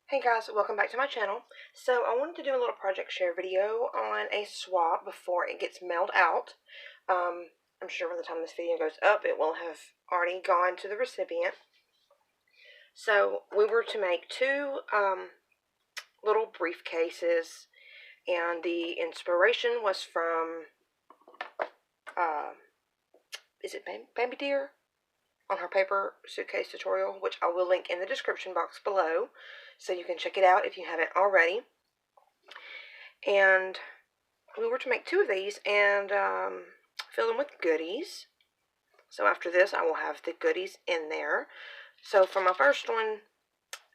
Hey guys, welcome back to my channel. So I wanted to do a little project share video on a swap before it gets mailed out. I'm sure by the time this video goes up, it will have already gone to the recipient. So we were to make two little briefcases, and the inspiration was from, is it bambidearr? On her paper suitcase tutorial, which I will link in the description box below, so you can check it out if you haven't already. And we were to make two of these and fill them with goodies. So after this, I will have the goodies in there. So for my first one,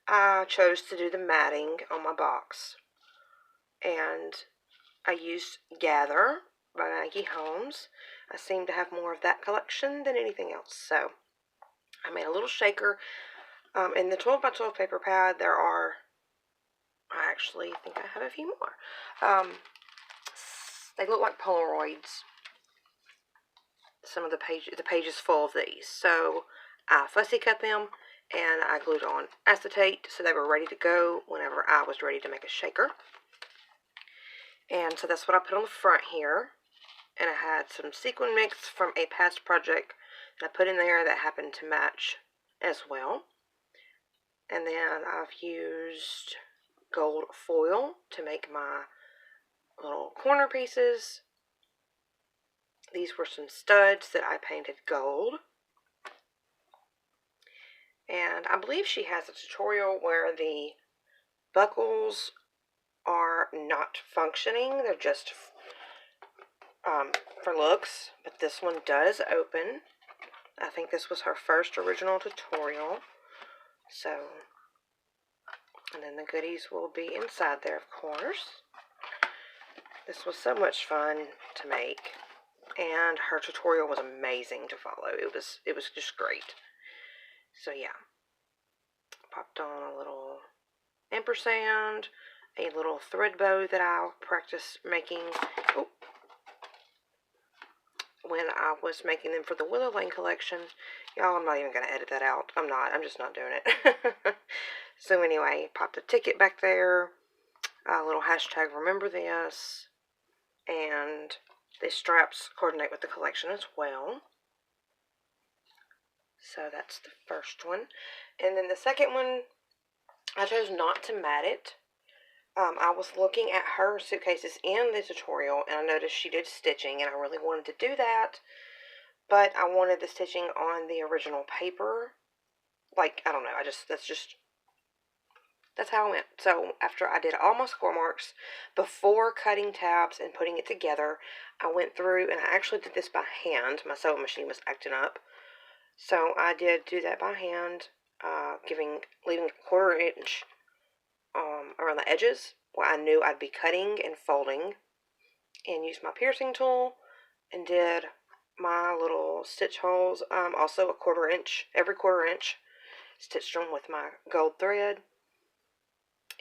I chose to do the matting on my box. And I used Gather by Maggie. I seem to have more of that collection than anything else. So I made a little shaker. In the 12 by 12 paper pad, I actually think I have a few more. They look like Polaroids. Some of the page is full of these. So I fussy cut them and I glued on acetate so they were ready to go whenever I was ready to make a shaker. And so that's what I put on the front here. And I had some sequin mix from a past project that I put in there that happened to match as well. And then I've used gold foil to make my little corner pieces. These were some studs that I painted gold. And I believe she has a tutorial where the buckles are not functioning. They're just for looks. But this one does open. I think this was her first original tutorial. So, and then the goodies will be inside there, of course. This was so much fun to make. And her tutorial was amazing to follow. It was just great. So yeah, popped on a little ampersand, a little thread bow that I'll practice making when I was making them for the Willow Lane collection. Y'all, I'm not even going to edit that out. I'm just not doing it. So anyway, popped a ticket back there, a little hashtag remember this, and the straps coordinate with the collection as well. So that's the first one. And then the second one, I chose not to mat it. I was looking at her suitcases in the tutorial, and I noticed she did stitching, and I really wanted to do that. But I wanted the stitching on the original paper. Like, I don't know, that's how I went. So after I did all my score marks, before cutting tabs and putting it together, I went through, and I actually did this by hand. My sewing machine was acting up. So I did do that by hand, leaving a 1/4 inch around the edges where I knew I'd be cutting and folding, and used my piercing tool and did my little stitch holes, also a 1/4 inch, every 1/4 inch, stitched them with my gold thread,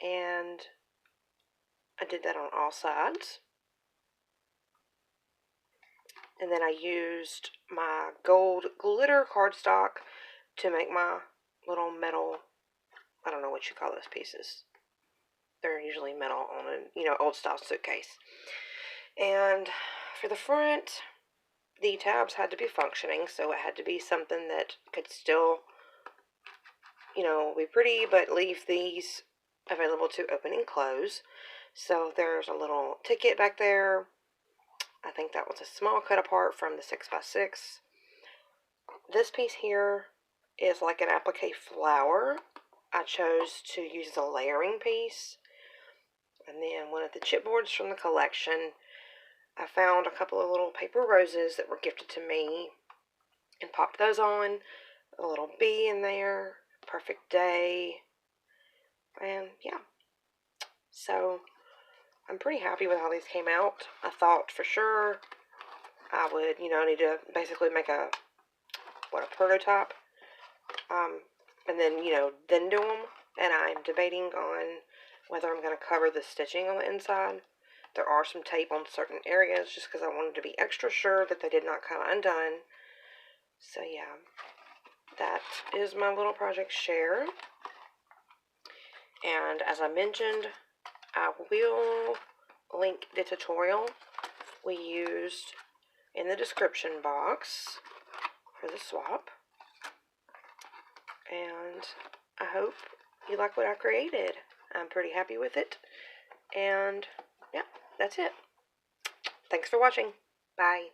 and I did that on all sides. And then I used my gold glitter cardstock to make my little metal, I don't know what you call those pieces. They're usually metal on a, old style suitcase. And for the front, the tabs had to be functioning, so it had to be something that could still, be pretty, but leave these available to open and close. So there's a little ticket back there. I think that was a small cut apart from the 6x6. This piece here is like an applique flower. I chose to use as a layering piece. And then one of the chipboards from the collection, I found a couple of little paper roses that were gifted to me and popped those on. A little bee in there, perfect day, and yeah. So I'm pretty happy with how these came out. I thought for sure I would, need to basically make a prototype, and then, then do them. And I'm debating on whether I'm going to cover the stitching on the inside. There are some tape on certain areas just because I wanted to be extra sure that they did not come undone. So yeah, that is my little project share. And as I mentioned, I will link the tutorial we used in the description box for the swap. And I hope you like what I created. I'm pretty happy with it. And yeah, that's it. Thanks for watching. Bye.